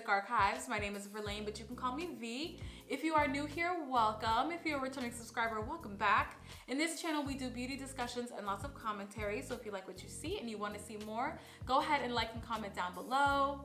Intrinsic Archives. My name is Verlaine, but you can call me V. If you are new here, welcome. If you're a returning subscriber, welcome back. In this channel, we do beauty discussions and lots of commentary. So if you like what you see and you want to see more, go ahead and like and comment down below.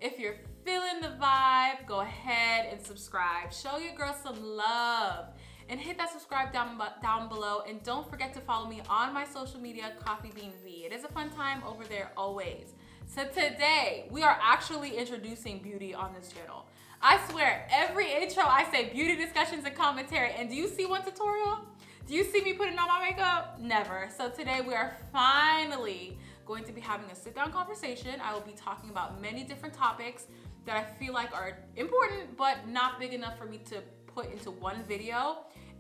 If you're feeling the vibe, go ahead and subscribe. Show your girl some love and hit that subscribe down below. And don't forget to follow me on my social media, Coffee Bean V. It is a fun time over there always. So today, we are actually introducing beauty on this channel. I swear, every intro I say beauty discussions and commentary, and do you see one tutorial? Do you see me putting on my makeup? Never. So today we are finally going to be having a sit-down conversation. I will be talking about many different topics that I feel like are important, but not big enough for me to put into one video.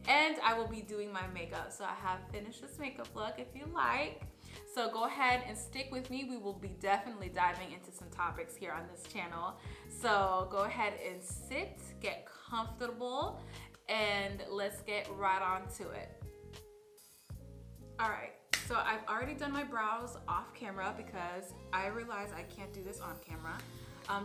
And I will be doing my makeup. So I have finished this makeup look if you like. So go ahead and stick with me. We will be definitely diving into some topics here on this channel. So go ahead and sit, get comfortable, and let's get right on to it. All right, so I've already done my brows off camera because I realize I can't do this on camera.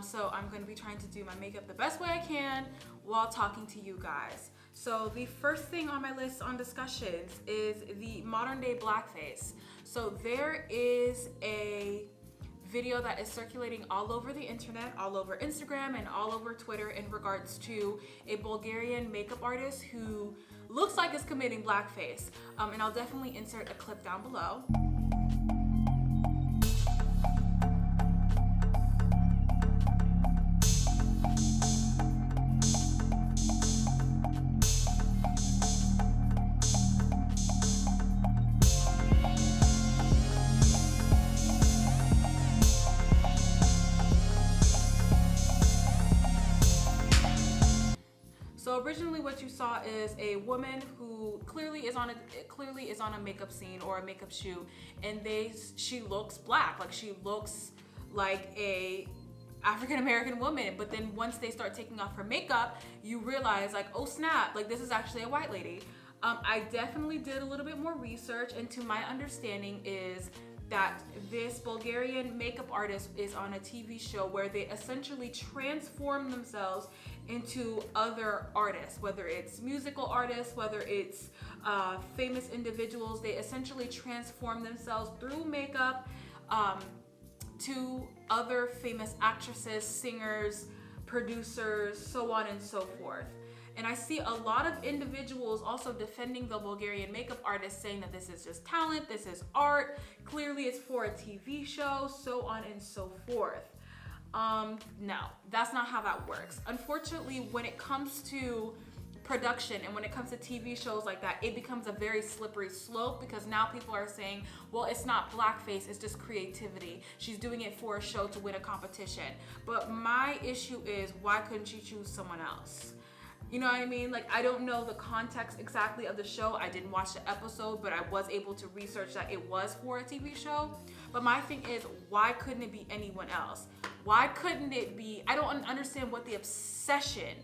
So I'm gonna be trying to do my makeup the best way I can while talking to you guys. So the first thing on my list on discussions is the modern day blackface. So there is a video that is circulating all over the internet, all over Instagram and all over Twitter in regards to a Bulgarian makeup artist who looks like is committing blackface. And I'll definitely insert a clip down below. So originally what you saw is a woman who clearly is on a makeup scene or a makeup shoot, and she looks black, like she looks like a African-American woman. But then once they start taking off her makeup, you realize like, oh snap, like this is actually a white lady. I definitely did a little bit more research, and to my understanding is that this Bulgarian makeup artist is on a TV show where they essentially transform themselves into other artists, whether it's musical artists, whether it's famous individuals. They essentially transform themselves through makeup to other famous actresses, singers, producers, so on and so forth. And I see a lot of individuals also defending the Bulgarian makeup artist, saying that this is just talent, this is art, clearly it's for a TV show, so on and so forth. No, that's not how that works. Unfortunately, when it comes to production and when it comes to TV shows like that, it becomes a very slippery slope, because now people are saying, well, it's not blackface, it's just creativity. She's doing it for a show to win a competition. But my issue is, why couldn't she choose someone else? You know what I mean? Like, I don't know the context exactly of the show. I didn't watch the episode, but I was able to research that it was for a TV show. But my thing is, why couldn't it be anyone else? Why couldn't it be, I don't understand what the obsession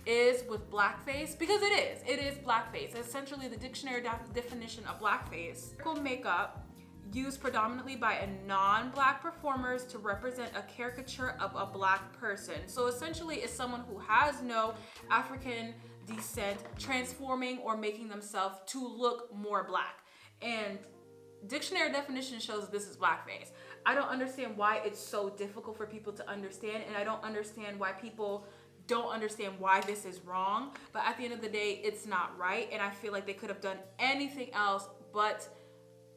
is with blackface, because it is blackface. Essentially, the dictionary definition of blackface: makeup used predominantly by non-black performers to represent a caricature of a black person. So essentially, it's someone who has no African descent transforming or making themselves to look more black. And dictionary definition shows this is blackface. I don't understand why it's so difficult for people to understand, and I don't understand why people don't understand why this is wrong. But at the end of the day, it's not right, and I feel like they could have done anything else but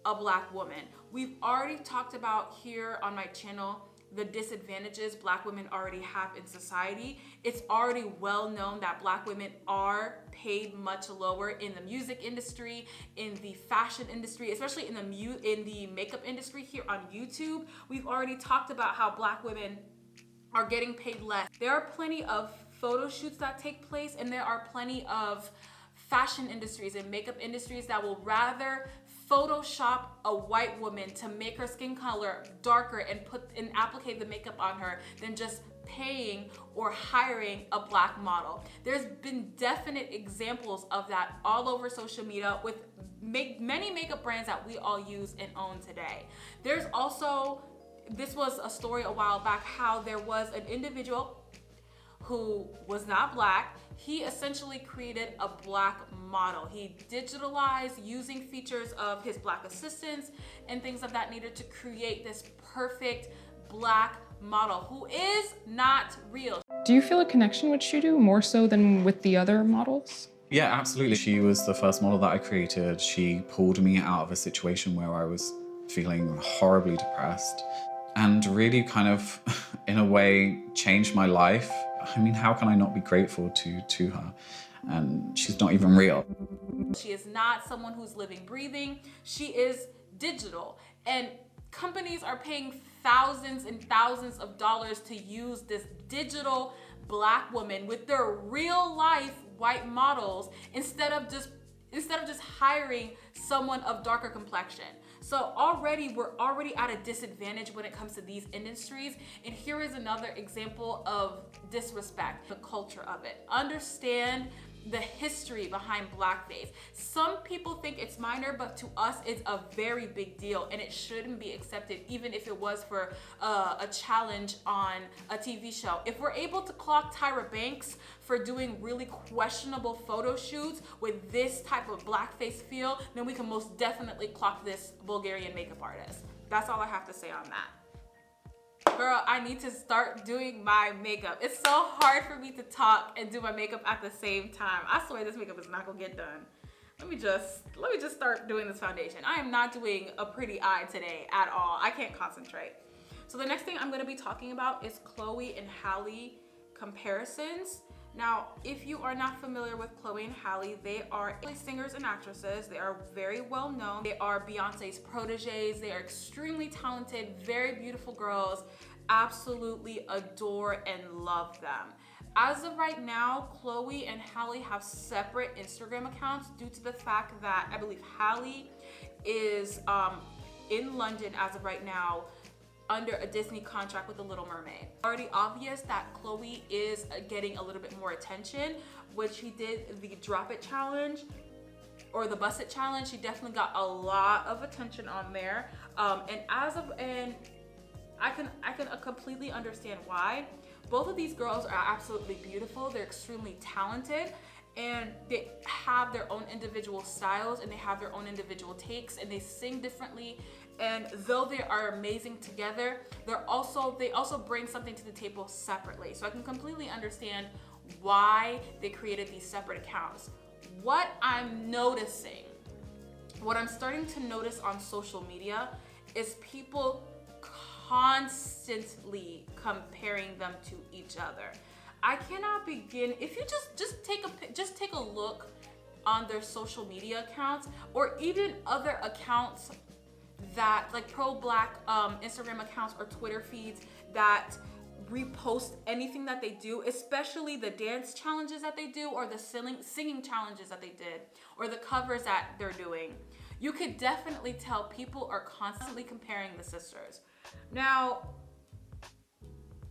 a black woman. We've already talked about here on my channel the disadvantages black women already have in society. It's already well known that black women are paid much lower in the music industry, in the fashion industry, especially in the makeup industry here on YouTube. We've already talked about how black women are getting paid less. There are plenty of photo shoots that take place, and there are plenty of fashion industries and makeup industries that will rather Photoshop a white woman to make her skin color darker and applicate the makeup on her than just paying or hiring a black model. There's been definite examples of that all over social media with many makeup brands that we all use and own today. There's also, this was a story a while back, how there was an individual, who was not black. He essentially created a black model. He digitalized using features of his black assistants and things of that nature to create this perfect black model who is not real. Do you feel a connection with Shudu more so than with the other models? Yeah, absolutely. She was the first model that I created. She pulled me out of a situation where I was feeling horribly depressed and really kind of, in a way, changed my life. I mean, how can I not be grateful to her? And she's not even real. She is not someone who's living, breathing. She is digital. And companies are paying thousands and thousands of dollars to use this digital black woman with their real life white models instead of just hiring someone of darker complexion. So we're already at a disadvantage when it comes to these industries. And here is another example of disrespect, the culture of it. Understand the history behind blackface. Some people think it's minor, but to us it's a very big deal, and it shouldn't be accepted even if it was for a challenge on a TV show. If we're able to clock Tyra Banks for doing really questionable photo shoots with this type of blackface feel, then we can most definitely clock this Bulgarian makeup artist. That's all I have to say on that. Girl, I need to start doing my makeup. It's so hard for me to talk and do my makeup at the same time. I swear this makeup is not gonna get done. Let me just start doing this foundation. I am not doing a pretty eye today at all. I can't concentrate. So the next thing I'm gonna be talking about is Chloe and Halle comparisons. Now, if you are not familiar with Chloe and Halle, they are singers and actresses. They are very well known. They are Beyonce's proteges. They are extremely talented, very beautiful girls. Absolutely adore and love them. As of right now, Chloe and Halle have separate Instagram accounts due to the fact that I believe Halle is in London as of right now, under a Disney contract with The Little Mermaid. Already obvious that Chloe is getting a little bit more attention. When she did the Drop It challenge or the Bust It challenge, she definitely got a lot of attention on there. And I can completely understand why. Both of these girls are absolutely beautiful. They're extremely talented, and they have their own individual styles, and they have their own individual takes, and they sing differently. And though they are amazing together, they also bring something to the table separately. So I can completely understand why they created these separate accounts. What I'm starting to notice on social media is people constantly comparing them to each other. I cannot begin, if you just take a look on their social media accounts, or even other accounts that like pro-black Instagram accounts or Twitter feeds that repost anything that they do, especially the dance challenges that they do, or the singing challenges that they did, or the covers that they're doing. You could definitely tell people are constantly comparing the sisters. Now,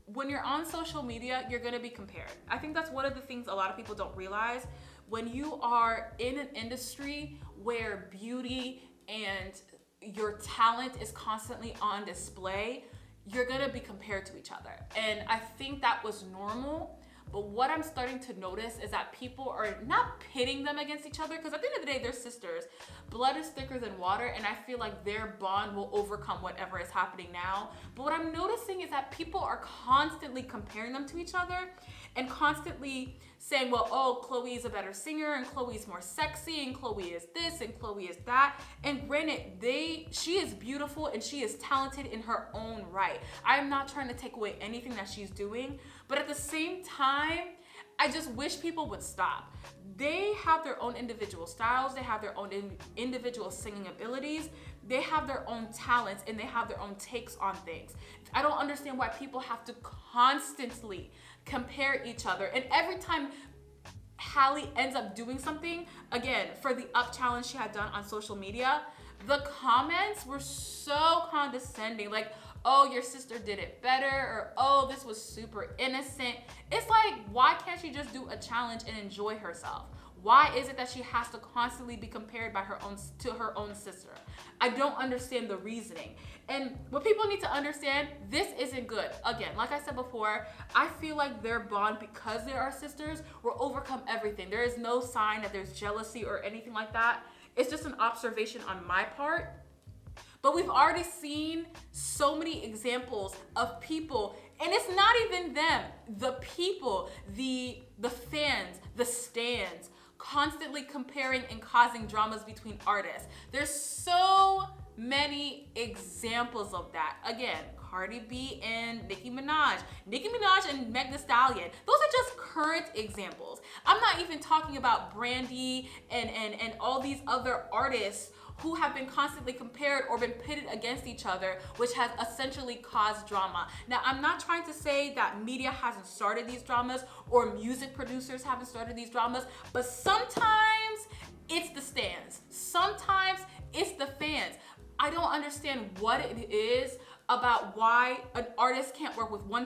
when you're on social media, you're gonna be compared. I think that's one of the things a lot of people don't realize. When you are in an industry where beauty and your talent is constantly on display, you're gonna be compared to each other. And I think that was normal, but what I'm starting to notice is that people are not pitting them against each other, because at the end of the day, they're sisters. Blood is thicker than water, and I feel like their bond will overcome whatever is happening now. But what I'm noticing is that people are constantly comparing them to each other and constantly saying, well, oh, Chloe is a better singer, and Chloe's more sexy, and Chloe is this, and Chloe is that. And granted, she is beautiful and she is talented in her own right. I am not trying to take away anything that she's doing, but at the same time, I just wish people would stop. They have their own individual styles, they have their own individual singing abilities, they have their own talents, and they have their own takes on things. I don't understand why people have to constantly compare each other. And every time Halle ends up doing something, again, for the Up challenge she had done on social media, the comments were so condescending, like, oh, your sister did it better, or oh, this was super innocent. It's like, why can't she just do a challenge and enjoy herself? Why is it that she has to constantly be compared by her own sister? I don't understand the reasoning. And what people need to understand, this isn't good. Again, like I said before, I feel like their bond, because they are sisters, will overcome everything. There is no sign that there's jealousy or anything like that. It's just an observation on my part. But we've already seen so many examples of people, and it's not even them, the people, the fans, the stans, constantly comparing and causing dramas between artists. There's so many examples of that. Again, Cardi B and Nicki Minaj and Meg Thee Stallion. Those are just current examples. I'm not even talking about Brandy and all these other artists who have been constantly compared or been pitted against each other, which has essentially caused drama. Now, I'm not trying to say that media hasn't started these dramas or music producers haven't started these dramas, but sometimes it's the stans. Sometimes it's the fans. I don't understand what it is about why an artist can't work with one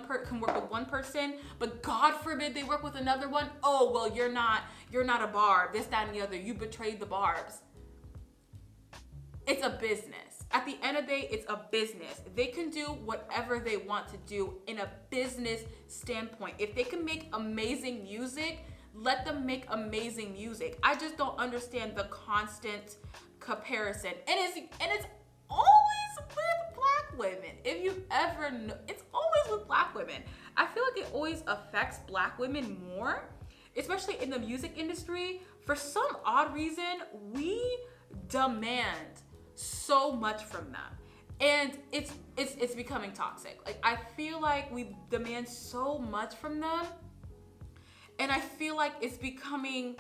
person, but God forbid they work with another one. Oh, well, you're not a barb, this, that, and the other. You betrayed the barbs. It's a business. At the end of the day, it's a business. They can do whatever they want to do in a business standpoint. If they can make amazing music, let them make amazing music. I just don't understand the constant comparison. And it's always with Black women. If you ever know, it's always with Black women. I feel like it always affects Black women more, especially in the music industry. For some odd reason, we demand so much from them, and it's becoming toxic. Like, I feel like we demand so much from them, and I feel like it's becoming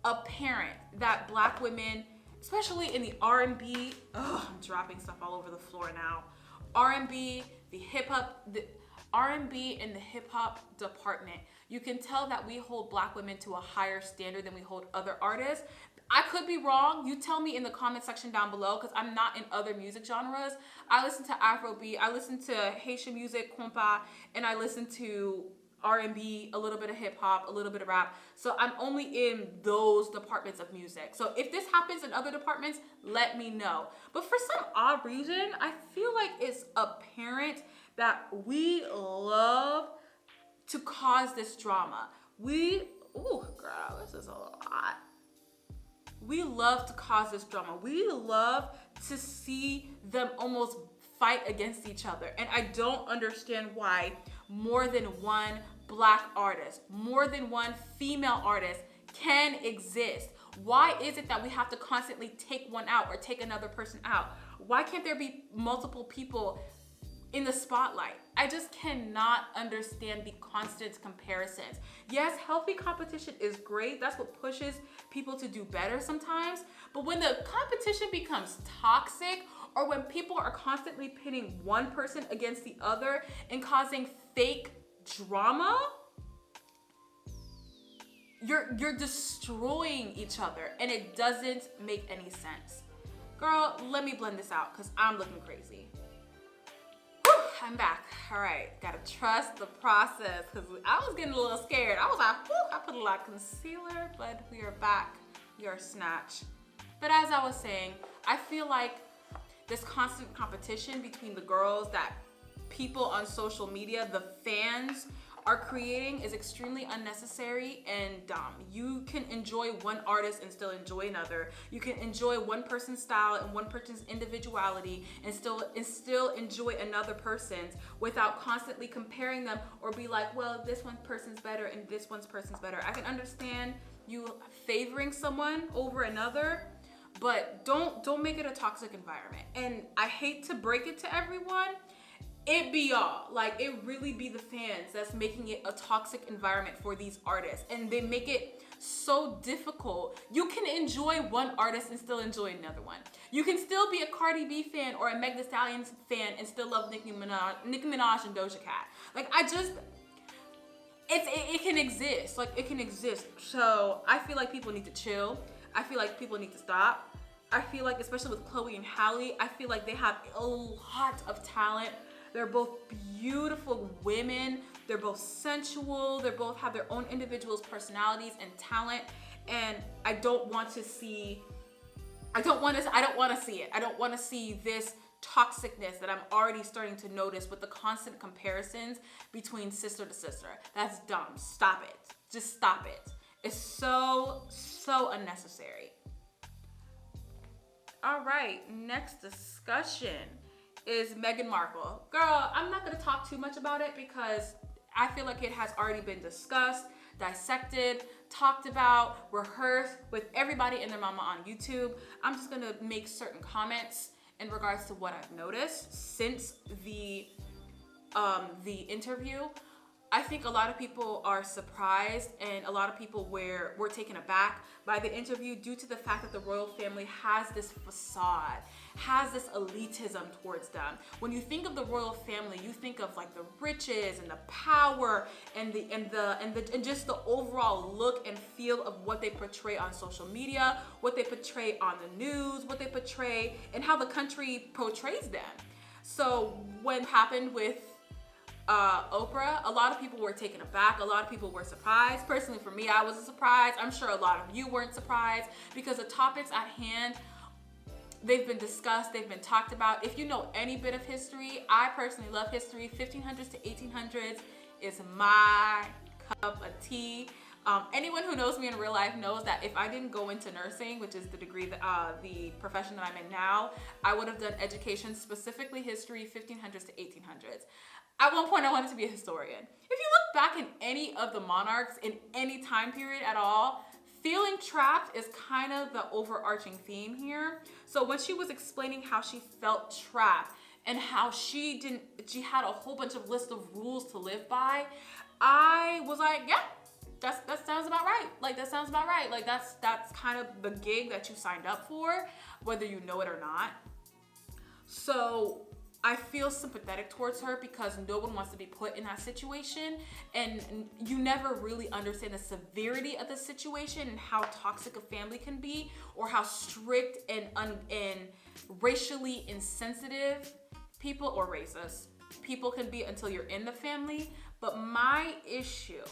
apparent that Black women, especially in the R&B, I'm dropping stuff all over the floor now. R&B, the R&B and the hip hop department, you can tell that we hold Black women to a higher standard than we hold other artists. I could be wrong. You tell me in the comment section down below, because I'm not in other music genres. I listen to Afrobeat, I listen to Haitian music, compa, and I listen to R&B, a little bit of hip hop, a little bit of rap. So I'm only in those departments of music. So if this happens in other departments, let me know. But for some odd reason, I feel like it's apparent that we love to cause this drama. Ooh, girl, this is a lot. We love to cause this drama. We love to see them almost fight against each other. And I don't understand why more than one Black artist, more than one female artist can exist. Why is it that we have to constantly take one out or take another person out? Why can't there be multiple people in the spotlight? I just cannot understand the constant comparisons. Yes, healthy competition is great. That's what pushes people to do better sometimes. But when the competition becomes toxic, or when people are constantly pitting one person against the other and causing fake drama, you're destroying each other, and it doesn't make any sense. Girl, let me blend this out because I'm looking crazy. I'm back. All right, gotta trust the process because I was getting a little scared. I was like, whew, I put a lot of concealer, but we are back. We are snatched. But as I was saying, I feel like this constant competition between the girls that people on social media, the fans, are creating is extremely unnecessary and dumb. You can enjoy one artist and still enjoy another. You can enjoy one person's style and one person's individuality and still enjoy another person's without constantly comparing them or be like, well, this one person's better and this one's person's better. I can understand you favoring someone over another, but don't make it a toxic environment. And I hate to break it to everyone, it be y'all. Like, it really be the fans that's making it a toxic environment for these artists, and they make it so difficult. You can enjoy one artist and still enjoy another one. You can still be a Cardi B fan or a Meg Thee Stallion fan and still love Nicki Minaj and Doja Cat. Like, it can exist. Like, it can exist. So I feel like people need to chill. I feel like people need to stop. I feel like, especially with Chloe and Halle, I feel like they have a lot of talent. They're both beautiful women. They're both sensual. They both have their own individuals' personalities and talent. and I don't want to see it. I don't want to see this toxicness that I'm already starting to notice with the constant comparisons between sister to sister. That's dumb. Stop it. Just stop it. It's so unnecessary. All right, next discussion is Megan Markle. Girl, I'm not gonna talk too much about it because I feel like it has already been discussed, dissected, talked about, rehearsed with everybody and their mama on YouTube. I'm just gonna make certain comments in regards to what I've noticed since the interview. I think a lot of people are surprised and a lot of people were taken aback by the interview due to the fact that the royal family has this facade, has this elitism towards them. When you think of the royal family, you think of like the riches and the power and just the overall look and feel of what they portray on social media, what they portray on the news, what they portray and how the country portrays them. So what happened with Oprah, a lot of people were taken aback. A lot of people were surprised. Personally, for me, I wasn't surprised. I'm sure a lot of you weren't surprised because the topics at hand, they've been discussed, they've been talked about. If you know any bit of history, I personally love history. 1500s to 1800s is my cup of tea. Anyone who knows me in real life knows that if I didn't go into nursing, which is the degree, the profession that I'm in now, I would have done education, specifically history, 1500s to 1800s. At one point, I wanted to be a historian. If you look back in any of the monarchs in any time period at all, feeling trapped is kind of the overarching theme here. So when she was explaining how she felt trapped and how she had a whole bunch of list of rules to live by, I was like, yeah, that sounds about right. Like, that sounds about right. Like, that's kind of the gig that you signed up for, whether you know it or not. So I feel sympathetic towards her because no one wants to be put in that situation, and you never really understand the severity of the situation and how toxic a family can be, or how strict and racially insensitive people or racist people can be until you're in the family. But my issue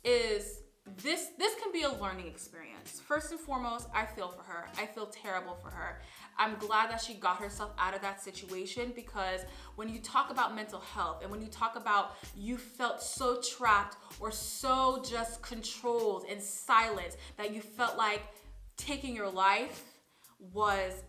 is this can be a learning experience. First and foremost, I feel for her. I feel terrible for her. I'm glad that she got herself out of that situation, because when you talk about mental health and when you talk about you felt so trapped or so just controlled and silenced that you felt like taking your life was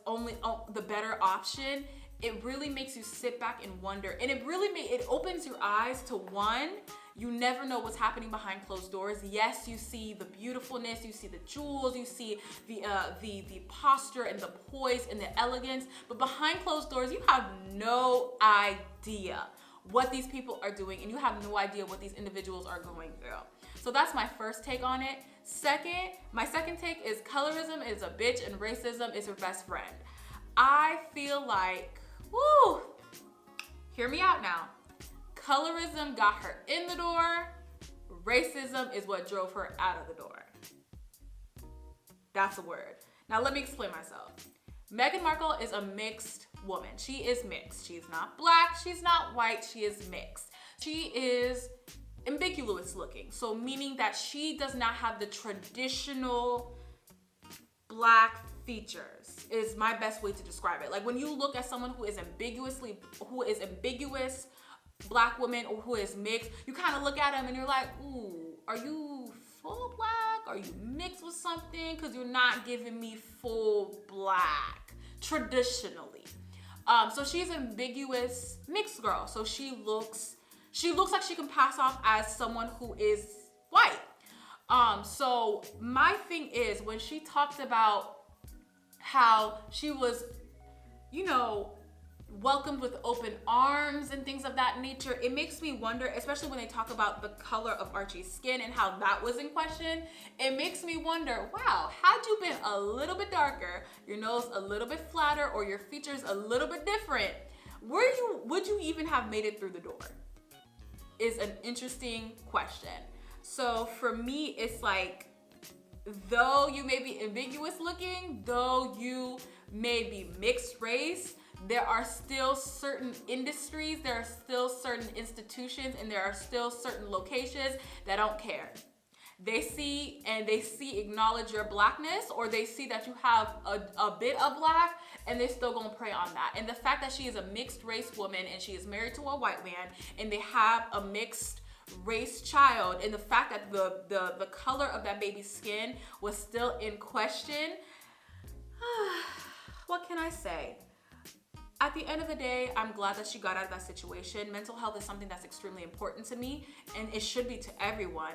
only the better option, it really makes you sit back and wonder. And it opens your eyes to, one, you never know what's happening behind closed doors. Yes, you see the beautifulness, you see the jewels, you see the posture and the poise and the elegance, but behind closed doors, you have no idea what these people are doing, and you have no idea what these individuals are going through. So that's my first take on it. My second take is colorism is a bitch and racism is her best friend. I feel like, woo, hear me out now. Colorism got her in the door. Racism is what drove her out of the door. That's a word. Now let me explain myself. Megan Markle is a mixed woman. She is mixed. She's not black, she's not white, she is mixed. She is ambiguous looking, so meaning that she does not have the traditional black features is my best way to describe it. Like, when you look at someone who is ambiguous black woman or who is mixed, you kind of look at them and you're like, ooh, are you full black? Are you mixed with something? Because you're not giving me full black traditionally. So she's an ambiguous mixed girl. So she looks like she can pass off as someone who is white. So my thing is, when she talked about how she was, welcomed with open arms and things of that nature, it makes me wonder, especially when they talk about the color of Archie's skin and how that was in question. It makes me wonder, wow, had you been a little bit darker, your nose a little bit flatter, or your features a little bit different, would you even have made it through the door? Is an interesting question. So for me, it's like, though you may be ambiguous looking, though you may be mixed race, there are still certain industries, there are still certain institutions, and there are still certain locations that don't care. they see acknowledge your blackness, or they see that you have a bit of black, and they still gonna prey on that. And the fact that she is a mixed race woman and she is married to a white man and they have a mixed race child, and the fact that the color of that baby's skin was still in question, what can I say? At the end of the day, I'm glad that she got out of that situation. Mental health is something that's extremely important to me, and it should be to everyone.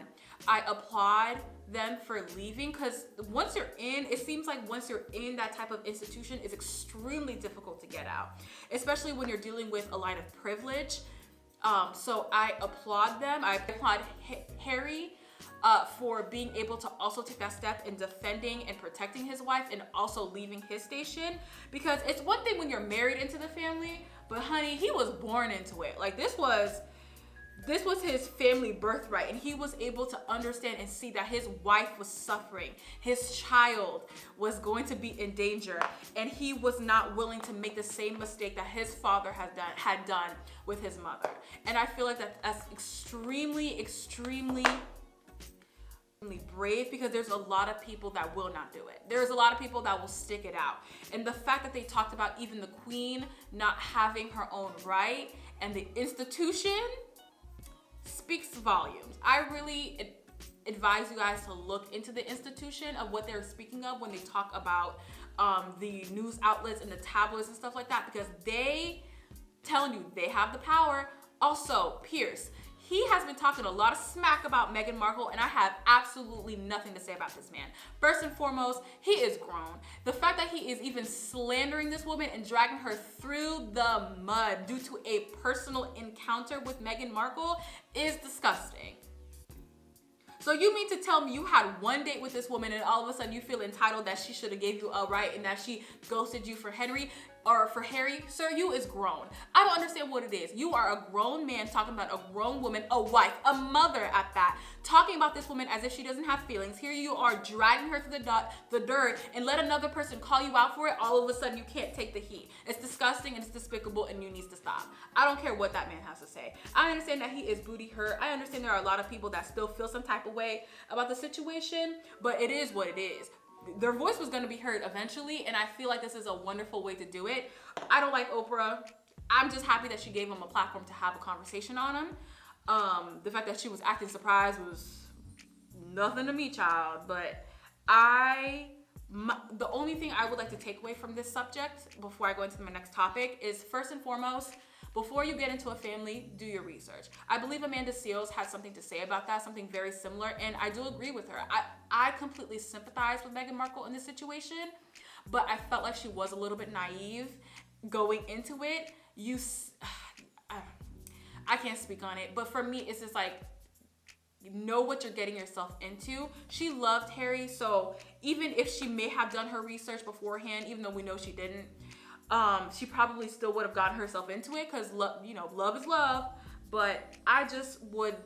I applaud them for leaving, because once you're in, it seems like once you're in that type of institution, it's extremely difficult to get out, especially when you're dealing with a line of privilege. So I applaud them. I applaud Harry for being able to also take that step in defending and protecting his wife and also leaving his station, because it's one thing when you're married into the family, but honey, he was born into it. Like this was his family birthright, and he was able to understand and see that his wife was suffering, his child was going to be in danger, and he was not willing to make the same mistake that his father had done with his mother. And I feel like that's extremely brave, because there's a lot of people that will not do it. There's a lot of people that will stick it out. And the fact that they talked about even the queen not having her own right and the institution speaks volumes. I really advise you guys to look into the institution of what they're speaking of when they talk about the news outlets and the tabloids and stuff like that, because they telling you they have the power. Also, Pierce, he has been talking a lot of smack about Meghan Markle, and I have absolutely nothing to say about this man. First and foremost, he is grown. The fact that he is even slandering this woman and dragging her through the mud due to a personal encounter with Meghan Markle is disgusting. So you mean to tell me you had one date with this woman and all of a sudden you feel entitled that she should have gave you a right and that she ghosted you for Henry? Or for Harry? Sir, you is grown. I don't understand what it is. You are a grown man talking about a grown woman, a wife, a mother at that, talking about this woman as if she doesn't have feelings. Here you are dragging her through the dirt, and let another person call you out for it. All of a sudden you can't take the heat. It's disgusting and it's despicable, and you need to stop. I don't care what that man has to say. I understand that he is booty hurt. I understand there are a lot of people that still feel some type of way about the situation, but it is what it is. Their voice was going to be heard eventually, and I feel like this is a wonderful way to do it. I don't like Oprah. I'm just happy that she gave him a platform to have a conversation on him. The fact that she was acting surprised was nothing to me, child. But the only thing I would like to take away from this subject before I go into my next topic is, first and foremost, before you get into a family, do your research. I believe Amanda Seales had something to say about that, something very similar, and I do agree with her. I completely sympathize with Meghan Markle in this situation, but I felt like she was a little bit naive going into it. I can't speak on it, but for me, it's just like, know what you're getting yourself into. She loved Harry, so even if she may have done her research beforehand, even though we know she didn't, she probably still would have gotten herself into it, because love is love. But I just would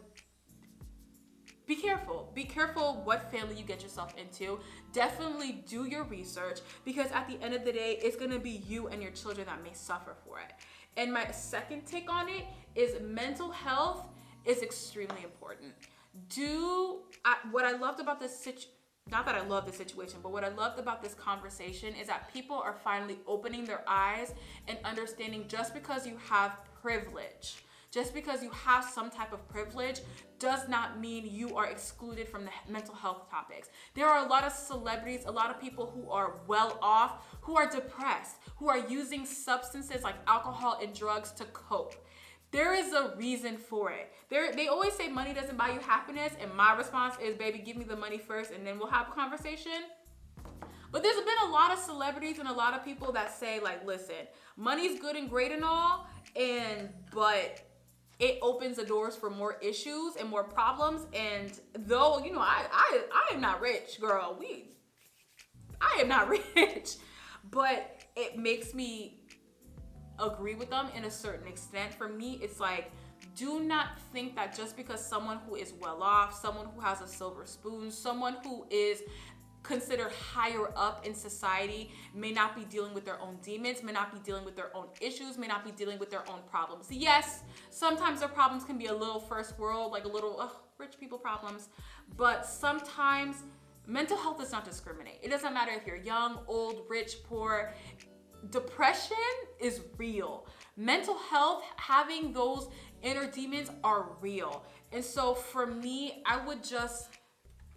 be careful. Be careful what family you get yourself into. Definitely do your research, because at the end of the day, it's gonna be you and your children that may suffer for it. And my second take on it is mental health is extremely important. What I loved about this situation, not that I love the situation, but what I loved about this conversation is that people are finally opening their eyes and understanding, just because you have privilege, just because you have some type of privilege, does not mean you are excluded from the mental health topics. There are a lot of celebrities, a lot of people who are well off, who are depressed, who are using substances like alcohol and drugs to cope. There is a reason for it. They always say money doesn't buy you happiness, and my response is, baby, give me the money first and then we'll have a conversation. But there's been a lot of celebrities and a lot of people that say, like, listen, money's good and great and all, but it opens the doors for more issues and more problems. And though, I am not rich, girl. I am not rich, but it makes me agree with them in a certain extent. For me, it's like, do not think that just because someone who is well off, someone who has a silver spoon, someone who is considered higher up in society may not be dealing with their own demons, may not be dealing with their own issues, may not be dealing with their own problems. Yes, sometimes their problems can be a little first world, like a little rich people problems, but sometimes mental health does not discriminate. It doesn't matter if you're young, old, rich, poor. Depression is real. Mental health, having those inner demons are real. And so for me, I would just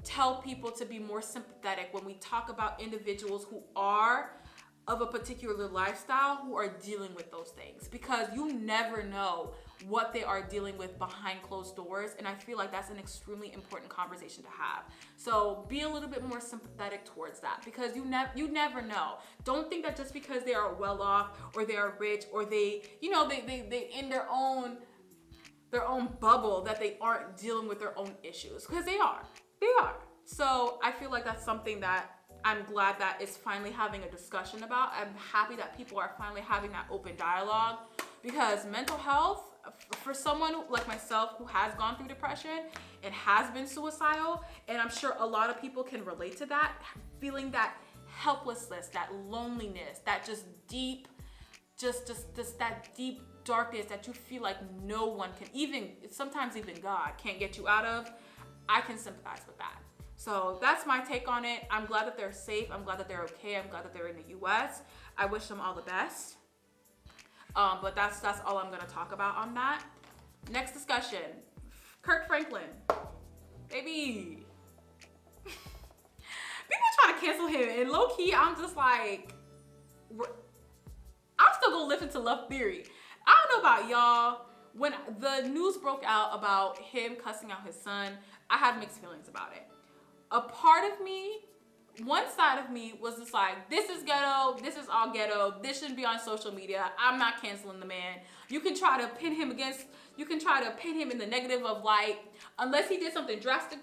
tell people to be more sympathetic when we talk about individuals who are of a particular lifestyle who are dealing with those things, because you never know what they are dealing with behind closed doors. And I feel like that's an extremely important conversation to have. So be a little bit more sympathetic towards that, because you never know. Don't think that just because they are well off or they are rich or they in their own bubble that they aren't dealing with their own issues, because they are. So I feel like that's something that I'm glad that is finally having a discussion about. I'm happy that people are finally having that open dialogue, because mental health, for someone like myself who has gone through depression and has been suicidal, and I'm sure a lot of people can relate to that, feeling that helplessness, that loneliness, that just that deep darkness that you feel like no one can, sometimes even God can't get you out of. I can sympathize with that. So that's my take on it. I'm glad that they're safe. I'm glad that they're okay. I'm glad that they're in the US. I wish them all the best. But that's all I'm gonna talk about on that. Next discussion, Kirk Franklin. Baby. People trying to cancel him, and low key, I'm just like, I'm still gonna listen to Love Theory. I don't know about y'all. When the news broke out about him cussing out his son, I had mixed feelings about it. A part of me, one side of me was just like, this is ghetto, this is all ghetto, this shouldn't be on social media, I'm not canceling the man. You can try to pin him in the negative of like, unless he did something drastic,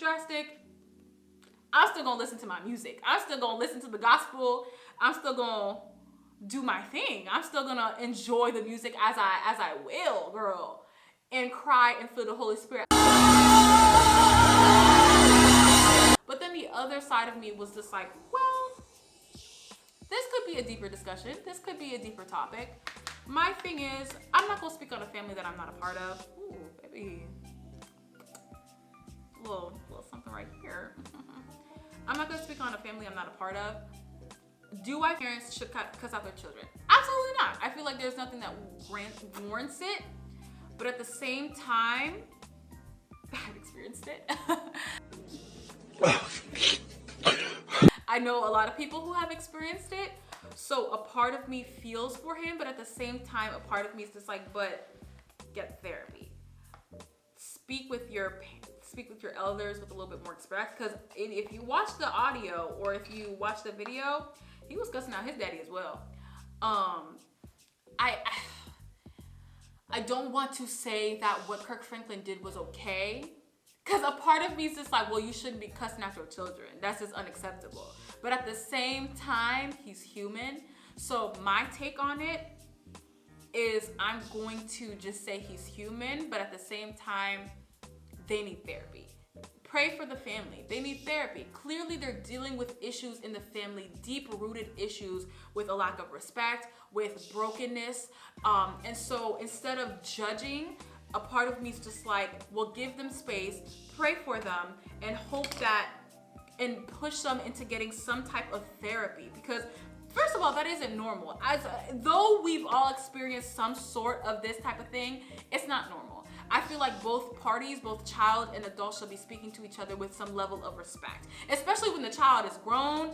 I'm still gonna listen to my music. I'm still gonna listen to the gospel. I'm still gonna do my thing. I'm still gonna enjoy the music as I will, girl, and cry and feel the Holy Spirit. But then the other side of me was just like, well, this could be a deeper discussion. This could be a deeper topic. My thing is, I'm not gonna speak on a family that I'm not a part of. Ooh, baby. Little something right here. I'm not gonna speak on a family I'm not a part of. Do I think parents should cuss out their children? Absolutely not. I feel like there's nothing that warrants it. But at the same time, I've experienced it. I know a lot of people who have experienced it. So a part of me feels for him, but at the same time, a part of me is just like, but get therapy. Speak with your elders with a little bit more respect. Because if you watch the audio or if you watch the video, he was cussing out his daddy as well. I don't want to say that what Kirk Franklin did was okay, because a part of me is just like, well, you shouldn't be cussing out your children. That's just unacceptable. But at the same time, he's human. So my take on it is I'm going to just say he's human, but at the same time, they need therapy. Pray for the family. They need therapy. Clearly, they're dealing with issues in the family, deep-rooted issues with a lack of respect, with brokenness. And so instead of judging, a part of me is just like, well, give them space, pray for them, and hope that, and push them into getting some type of therapy. Because first of all, that isn't normal. Though we've all experienced some sort of this type of thing, it's not normal. I feel like both parties, both child and adult, should be speaking to each other with some level of respect, especially when the child is grown.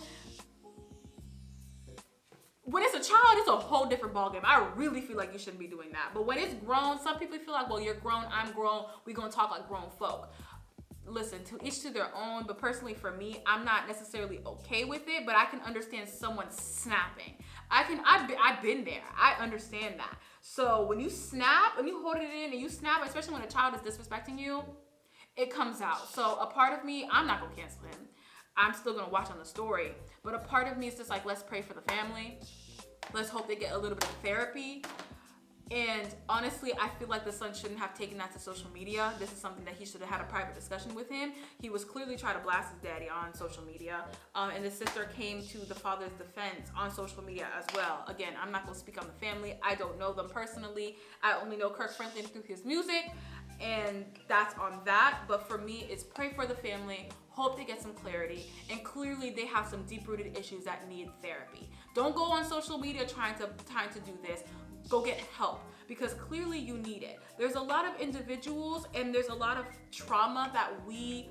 When it's a child, it's a whole different ballgame. I really feel like you shouldn't be doing that. But when it's grown, some people feel like, well, you're grown, I'm grown, we're gonna talk like grown folk. Listen, to each to their own, but personally for me, I'm not necessarily okay with it, but I can understand someone snapping. I've been there. I understand that. So when you snap, when you hold it in and you snap, especially when a child is disrespecting you, it comes out. So a part of me, I'm not gonna cancel him. I'm still gonna watch on the story. But a part of me is just like, let's pray for the family. Let's hope they get a little bit of therapy. And honestly, I feel like the son shouldn't have taken that to social media. This is something that he should have had a private discussion with him. He was clearly trying to blast his daddy on social media. And the sister came to the father's defense on social media as well. Again, I'm not gonna speak on the family. I don't know them personally. I only know Kirk Franklin through his music, and that's on that. But for me, it's pray for the family, hope they get some clarity, and clearly they have some deep-rooted issues that need therapy. Don't go on social media trying to do this. Go get help, because clearly you need it. There's a lot of individuals and there's a lot of trauma that we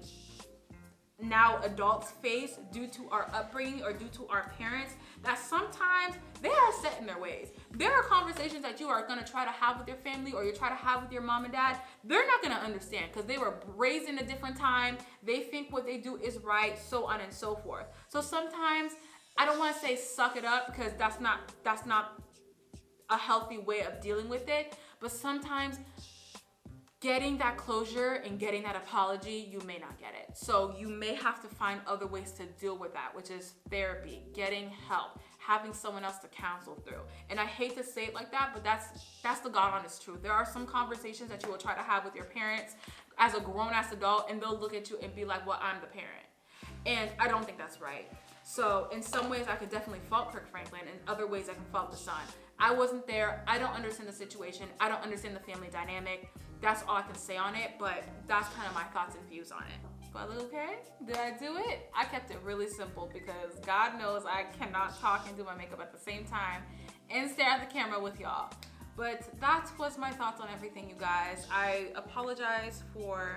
now adults face due to our upbringing or due to our parents, that sometimes they are set in their ways. There are conversations that you are gonna try to have with your family or you try to have with your mom and dad. They're not gonna understand because they were raised in a different time. They think what they do is right, so on and so forth. So sometimes, I don't wanna say suck it up, because that's not a healthy way of dealing with it, but sometimes getting that closure and getting that apology, you may not get it. So you may have to find other ways to deal with that, which is therapy, getting help, having someone else to counsel through. And I hate to say it like that, but that's the God honest truth. There are some conversations that you will try to have with your parents as a grown-ass adult, and they'll look at you and be like, well, I'm the parent. And I don't think that's right. So in some ways I could definitely fault Kirk Franklin, in other ways I can fault the son. I wasn't there, I don't understand the situation, I don't understand the family dynamic. That's all I can say on it, but that's kind of my thoughts and views on it. But okay, did I do it? I kept it really simple because God knows I cannot talk and do my makeup at the same time and stare at the camera with y'all. But that was my thoughts on everything, you guys. I apologize for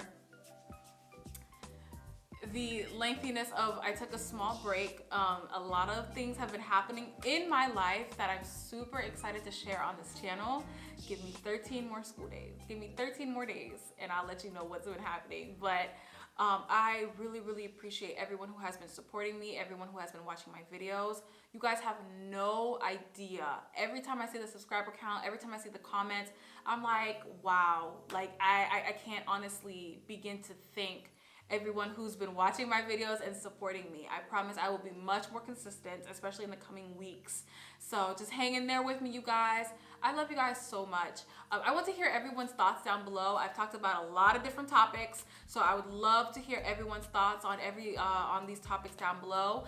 the lengthiness of, I took a small break. A lot of things have been happening in my life that I'm super excited to share on this channel. Give me 13 more school days. Give me 13 more days and I'll let you know what's been happening. But I really appreciate everyone who has been supporting me, everyone who has been watching my videos. You guys have no idea. Every time I see the subscriber count, every time I see the comments, I'm like, wow. Like I can't honestly begin to thank everyone who's been watching my videos and supporting me. I promise I will be much more consistent, especially in the coming weeks. So just hang in there with me, you guys. I love you guys so much. I want to hear everyone's thoughts down below. I've talked about a lot of different topics, so I would love to hear everyone's thoughts on on these topics down below.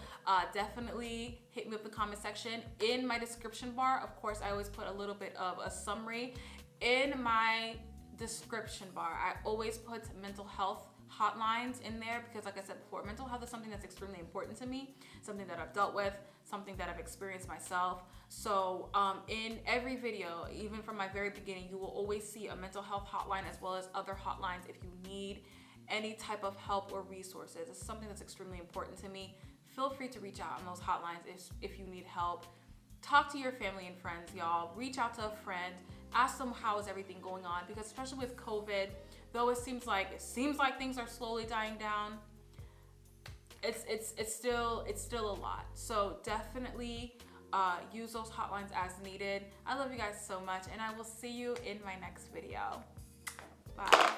Definitely hit me up in the comment section. In my description bar, of course, I always put a little bit of a summary. In my description bar, I always put mental health hotlines in there because, like I said before, mental health is something that's extremely important to me, something that I've dealt with, something that I've experienced myself. So in every video, even from my very beginning, you will always see a mental health hotline as well as other hotlines if you need any type of help or resources. It's something that's extremely important to me. Feel free to reach out on those hotlines if you need help. Talk to your family and friends, y'all. Reach out to a friend. Ask them how is everything going on, because especially with COVID, though it seems like things are slowly dying down, it's still a lot. So definitely use those hotlines as needed. I love you guys so much, and I will see you in my next video. Bye.